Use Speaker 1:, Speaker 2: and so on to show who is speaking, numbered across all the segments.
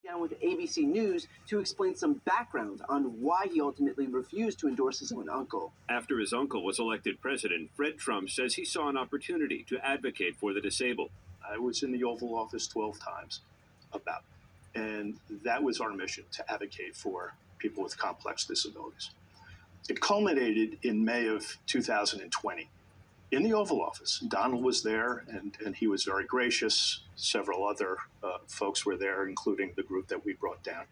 Speaker 1: Down with ABC News to explain some background on why he ultimately refused to endorse his own uncle.
Speaker 2: After his uncle was elected president, Fred Trump says he saw an opportunity to advocate for the disabled.
Speaker 3: I was in the Oval Office 12 times about it, and that was our mission, to advocate for people with complex disabilities. It culminated in May of 2020 in the Oval Office. Donald was there, and he was very gracious. Several other folks were there, including the group that we brought down.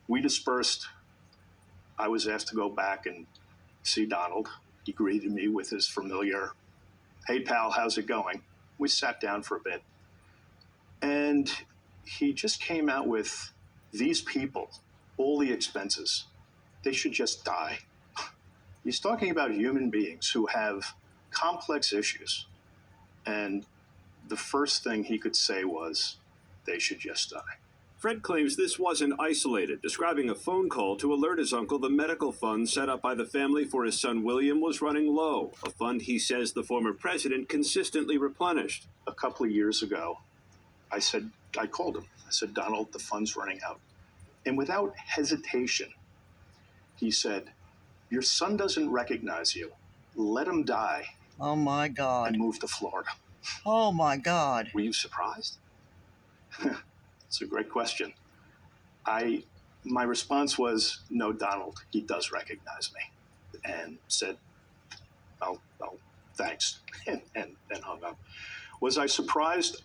Speaker 3: We dispersed. I was asked to go back and see Donald. He greeted me with his familiar, "Hey, pal, how's it going?" We sat down for a bit, and he just came out with, "These people, all the expenses, they should just die." He's talking about human beings who have complex issues, and the first thing he could say was, they should just die.
Speaker 2: Fred claims this wasn't isolated, describing a phone call to alert his uncle the medical fund set up by the family for his son William was running low, a fund he says the former president consistently replenished.
Speaker 3: A couple of years ago, I called him. I said, "Donald, the fund's running out." And without hesitation, he said, "Your son doesn't recognize you. Let him die."
Speaker 4: Oh, my God.
Speaker 3: And move to Florida.
Speaker 4: Oh, my God.
Speaker 3: Were you surprised? It's a great question. My response was, "No, Donald, he does recognize me," and said, "Oh, thanks," and hung up. Was I surprised?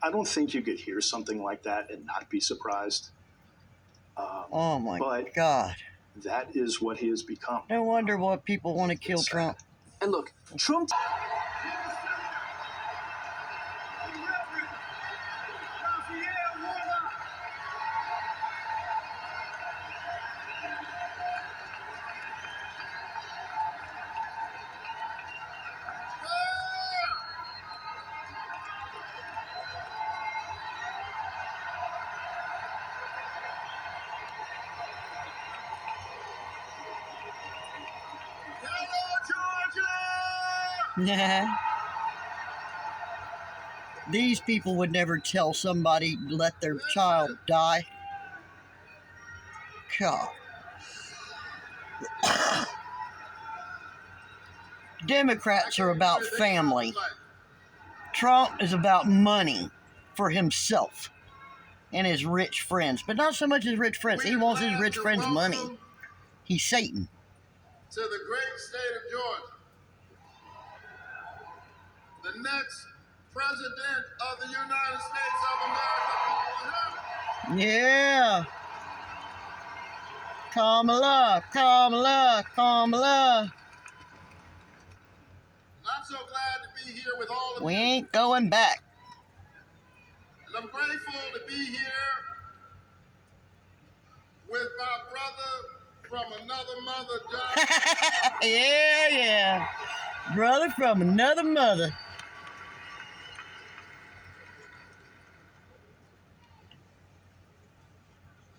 Speaker 3: I don't think you could hear something like that and not be surprised.
Speaker 4: Oh, my God.
Speaker 3: That is what he has become.
Speaker 4: No wonder why people want to kill Trump.
Speaker 1: And look, Trump...
Speaker 4: Yeah. These people would never tell somebody to let their child die. God. Democrats are about family. Trump is about money for himself and his rich friends, but not so much his rich friends. He wants his rich friends' money. He's Satan.
Speaker 5: To the great state of Georgia, the next president of the United States of America.
Speaker 4: Yeah. Kamala, Kamala, Kamala.
Speaker 5: I'm so glad to be here with all of you.
Speaker 4: We ain't going back.
Speaker 5: And I'm grateful to be here with my brother from another mother, John.
Speaker 4: Yeah. Brother from another mother.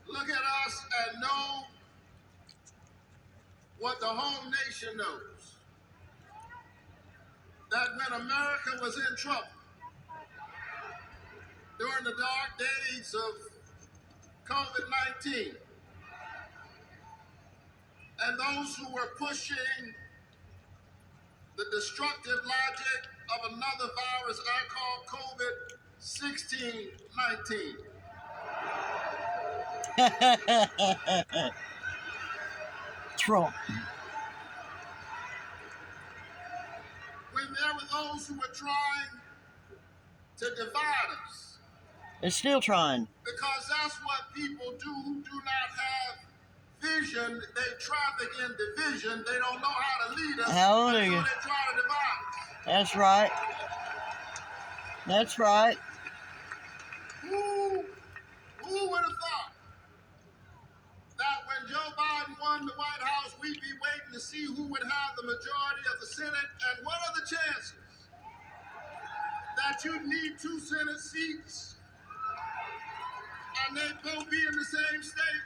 Speaker 5: Look at us and know what the whole nation knows. That when America was in trouble, during the dark days of COVID-19, and those who were pushing the destructive logic of another virus I call COVID-19.
Speaker 4: Trump.
Speaker 5: When there were those who were trying to divide us.
Speaker 4: They're still trying.
Speaker 5: Because that's what people do who do not have vision. They traffic in division. They don't know how to lead us.
Speaker 4: Hallelujah.
Speaker 5: So they try to divide us.
Speaker 4: That's right. That's right.
Speaker 5: Who would have thought that when Joe Biden won the White House, we'd be waiting to see who would have the majority of the Senate, and what are the chances that you'd need 2 Senate seats and they'd both be in the same state?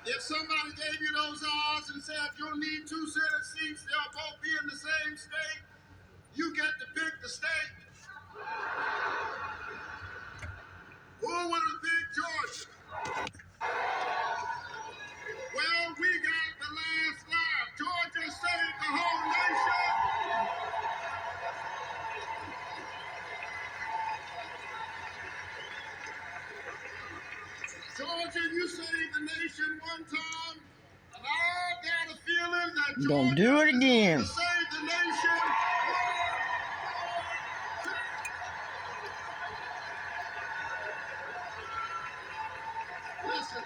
Speaker 5: If somebody gave you those odds and said you'll need 2 Senate seats, they'll both be in the same state, you get to pick the state. Who would have picked Georgia? Well, we got the last laugh. Georgia saved the whole nation. Georgia, you saved the nation one time, and I got a feeling that Georgia
Speaker 4: Don't do it again.
Speaker 5: will save the nation. Listen.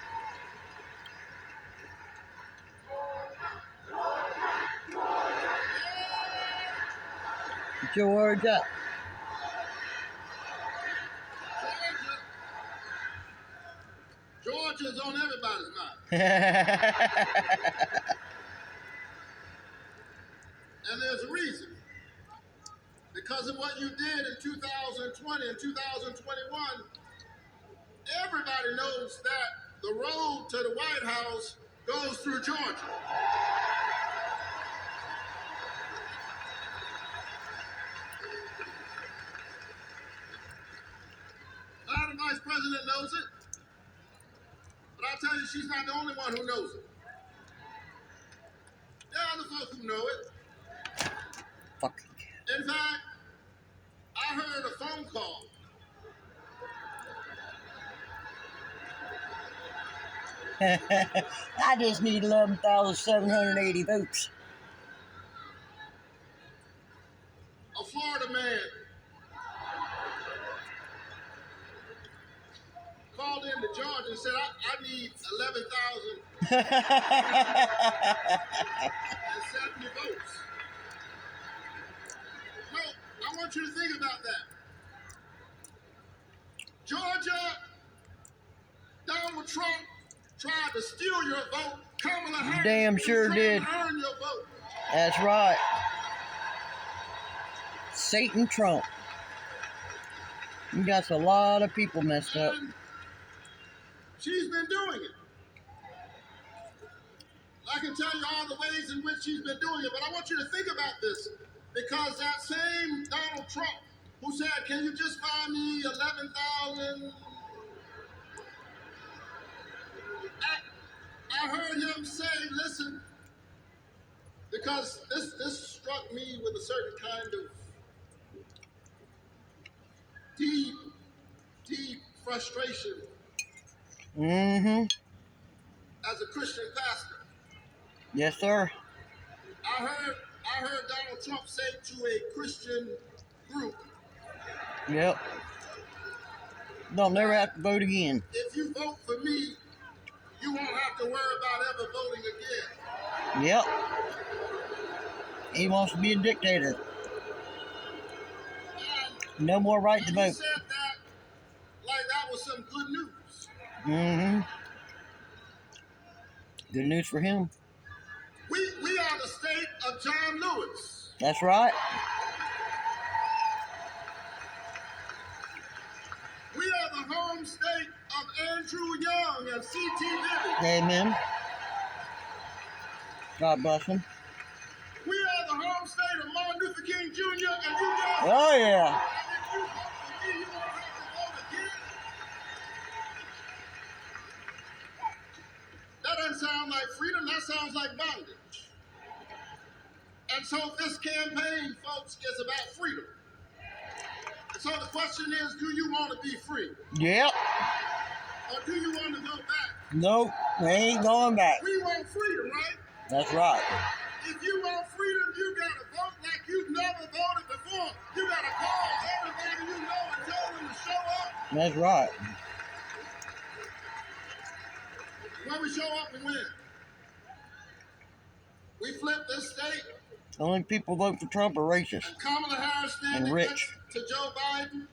Speaker 4: Get your words up.
Speaker 5: Georgia's on everybody's mind. And there's a reason. Because of what you did in 2020 and 2021, everybody knows that the road to the White House goes through Georgia. Now the Vice President knows it. But I'll tell you, she's not the only one who knows it. There are other folks who know it.
Speaker 4: Fucking.
Speaker 5: In fact, I heard a phone call.
Speaker 4: I just need 11,780 votes.
Speaker 5: A Florida man called into Georgia and said, I need 11,070 votes. No, I want you to think about that. Georgia, Donald Trump tried to steal your vote. Kamala Harris
Speaker 4: Damn sure
Speaker 5: tried
Speaker 4: did.
Speaker 5: to earn your vote.
Speaker 4: That's right. Satan Trump. You got a lot of people messed up.
Speaker 5: And she's been doing it. I can tell you all the ways in which she's been doing it, but I want you to think about this, because that same Donald Trump who said, can you just find me 11,000? I heard him say, listen, because this struck me with a certain kind of deep frustration
Speaker 4: Mm-hmm.
Speaker 5: as a Christian pastor.
Speaker 4: Yes, sir.
Speaker 5: I heard Donald Trump say to a Christian group,
Speaker 4: Yep. Don't never have to vote again.
Speaker 5: if you vote for me, you won't have to worry about ever voting again.
Speaker 4: Yep. He wants to be a dictator.
Speaker 5: And
Speaker 4: No more right to
Speaker 5: he
Speaker 4: vote.
Speaker 5: said that like that was some good news.
Speaker 4: Mm-hmm. Good news for him.
Speaker 5: We are the state of John Lewis.
Speaker 4: That's right.
Speaker 5: We are the home state of Andrew Young and C.T. Vivian.
Speaker 4: Amen. God bless him.
Speaker 5: We are the home state of Martin Luther King Jr. and you guys.
Speaker 4: Oh, yeah.
Speaker 5: And if you vote for me, you won't have to vote again. That doesn't sound like freedom. That sounds like bondage. And so this campaign, folks, is about freedom. So the question is, do you want to be free?
Speaker 4: Yep.
Speaker 5: Or do you want to go back?
Speaker 4: Nope. We ain't going back.
Speaker 5: We want freedom, right?
Speaker 4: That's right.
Speaker 5: If you want freedom, you got to vote like you've never voted before. You got to call everybody you know and tell them to show up.
Speaker 4: That's right.
Speaker 5: When we show up and win, we flip this state.
Speaker 4: Only people vote for Trump are racist.
Speaker 5: And Kamala Harris
Speaker 4: And
Speaker 5: standing
Speaker 4: rich.
Speaker 5: next to Joe Biden.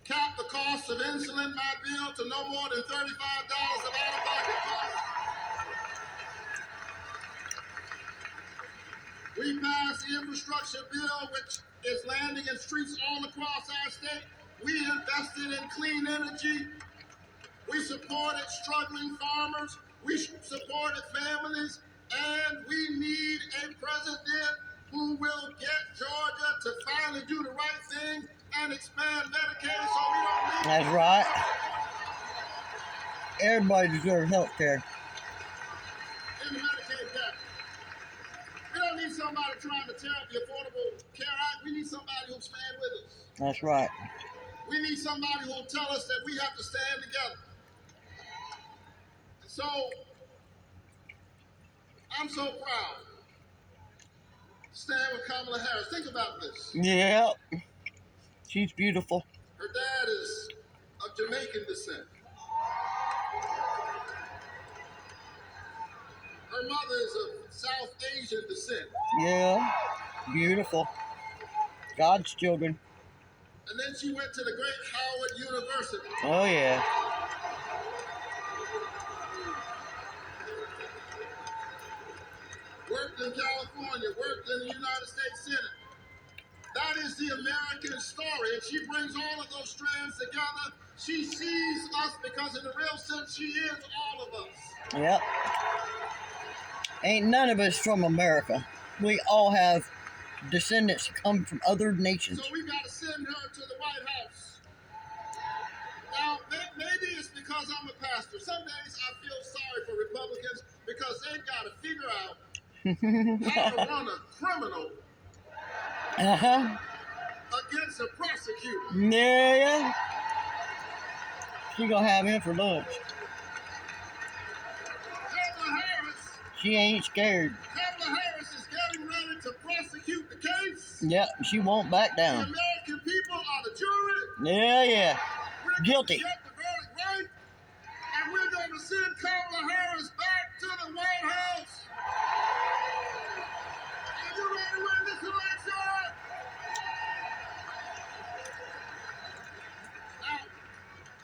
Speaker 5: Cap the cost of insulin, my bill, to no more than $35 of out-of-pocket costs. We passed the infrastructure bill, which is landing in streets all across our state. We invested in clean energy. We supported struggling farmers. We supported families. And we need a president who will get Georgia to finally do the right thing and expand Medicaid so we don't need.
Speaker 4: That's right. Everybody deserves health care.
Speaker 5: In the Medicaid gap. We don't need somebody trying to tear up the Affordable Care Act. We need somebody who'll stand with us.
Speaker 4: That's right.
Speaker 5: We need somebody who'll tell us that we have to stand together. And so, I'm so proud to stand with Kamala Harris. Think about this.
Speaker 4: Yeah. She's beautiful.
Speaker 5: Her dad is of Jamaican descent. Her mother is of South Asian descent.
Speaker 4: Yeah. Beautiful. God's children.
Speaker 5: And then she went to the great Howard University.
Speaker 4: Oh, yeah.
Speaker 5: Worked in California, worked in the United States Senate. That is the American story, and she brings all of those strands together. She sees us because in the real sense, she is all of us.
Speaker 4: Yep. Ain't none of us from America. We all have descendants come from other nations.
Speaker 5: So we got to send her to the White House. Now, maybe it's because I'm a pastor. Some days I feel sorry for Republicans because they've got to figure out how to run a criminal
Speaker 4: Uh-huh.
Speaker 5: against a prosecutor.
Speaker 4: Yeah. She gonna have him for lunch.
Speaker 5: Kamala Harris,
Speaker 4: She ain't scared.
Speaker 5: Kamala Harris is getting ready to prosecute the case.
Speaker 4: Yep, she won't back
Speaker 5: The
Speaker 4: down.
Speaker 5: American people are the jury.
Speaker 4: Yeah.
Speaker 5: We're going
Speaker 4: Guilty.
Speaker 5: to get the verdict right, and we're going to send Kamala Harris back to the White House. Are you ready to win this election?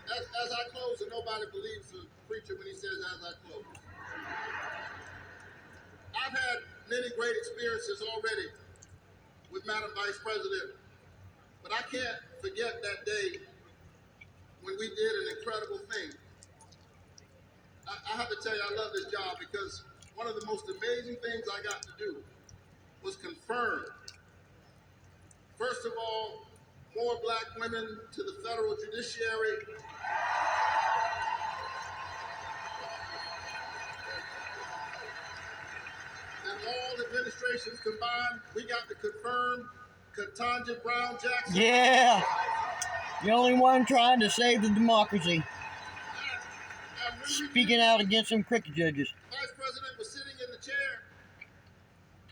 Speaker 5: Now, as I close, and nobody believes the preacher when he says as I close. I've had many great experiences already with Madam Vice President, but I can't forget that day when we did an incredible thing. I have to tell you, I love this job because one of the most amazing things I got to do was confirm, first of all, more black women to the federal judiciary. And all administrations combined, we got to confirm Ketanji Brown Jackson.
Speaker 4: Yeah. The only one trying to save the democracy.
Speaker 5: And when we
Speaker 4: Speaking out against them cricket judges.
Speaker 5: Vice President was sitting in the chair.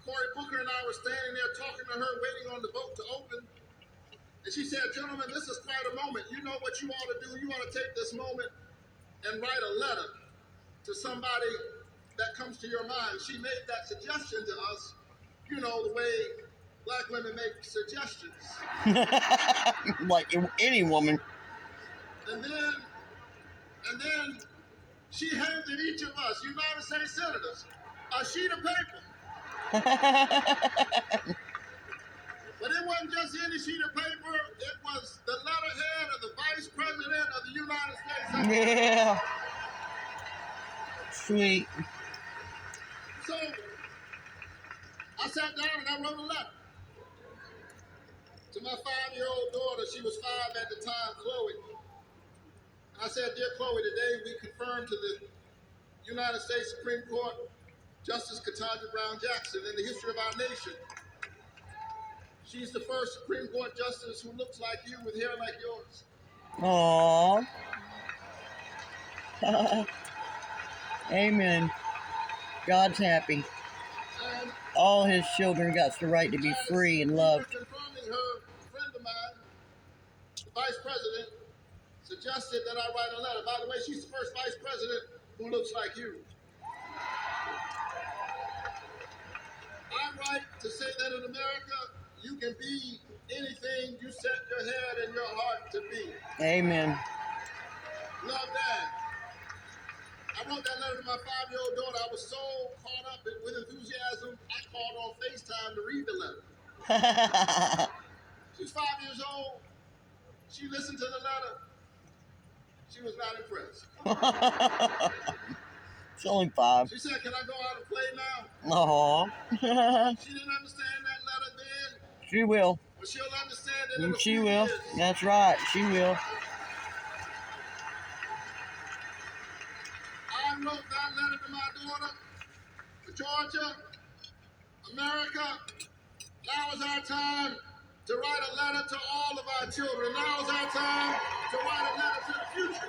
Speaker 5: Cory Booker and I were standing there talking to her, waiting on the vote to open. And she said, gentlemen, this is quite a moment. You know what you ought to do? You ought to take this moment and write a letter to somebody that comes to your mind. She made that suggestion to us, you know, the way black women make suggestions.
Speaker 4: Like any woman.
Speaker 5: And then she handed each of us, United States senators, a sheet of paper. But it wasn't just any sheet of paper, it was the letterhead of the Vice President of the United States.
Speaker 4: Yeah. Sweet.
Speaker 5: So I sat down and I wrote a letter to my 5-year-old daughter. She was 5 at the time, Chloe. And I said, dear Chloe, today we confirmed to the United States Supreme Court Justice Ketanji Brown Jackson in the history of our nation. She's the first Supreme Court justice who looks like you with hair like yours.
Speaker 4: Aww. Amen. God's happy.
Speaker 5: And
Speaker 4: All his children got the right to be free and loved.
Speaker 5: confirming her, a friend of mine, the Vice President, suggested that I write a letter. By the way, she's the first Vice President who looks like you. I write to say that in America, you can be anything you set your head and your heart to be.
Speaker 4: Amen.
Speaker 5: Love Dad. I wrote that letter to my 5-year-old daughter. I was so caught up with enthusiasm, I called on FaceTime to read the letter. She's 5 years old. She listened to the letter. She was not impressed.
Speaker 4: It's only 5.
Speaker 5: She said, "Can I go out and play now?"
Speaker 4: Aw.
Speaker 5: She didn't understand that letter then,
Speaker 4: She will.
Speaker 5: but she'll understand it in a
Speaker 4: She
Speaker 5: few
Speaker 4: will.
Speaker 5: years.
Speaker 4: That's right. She will.
Speaker 5: I wrote that letter to my daughter, Georgia, America. Now is our time to write a letter to all of our children. Now is our time to write a letter to the future.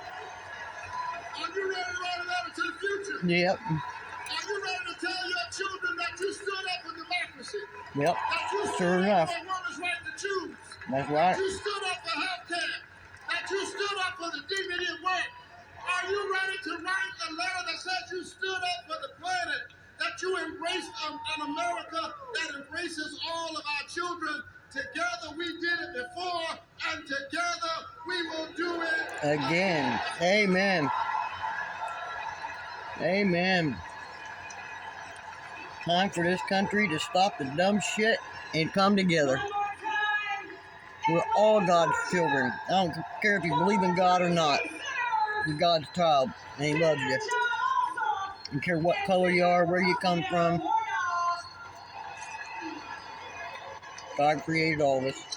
Speaker 5: Are you ready to write a letter to the future?
Speaker 4: Yep.
Speaker 5: Are you ready to tell your children that you stood up for democracy?
Speaker 4: Yep.
Speaker 5: That you stood
Speaker 4: Sure
Speaker 5: up
Speaker 4: enough.
Speaker 5: for a woman's right to choose?
Speaker 4: That's right.
Speaker 5: That you stood up for health care? That you stood up for the dignity of work? Are you ready to write a letter that says you stood up for the planet? That you embraced an America that embraces all of our children? Together we did it before, and together we will do it
Speaker 4: Again. Amen. Amen. Time for this country to stop the dumb shit and come together. We're all God's children. I don't care if you believe in God or not. You're God's child, and He loves you. I don't care what color you are, where you come from. God created all of us.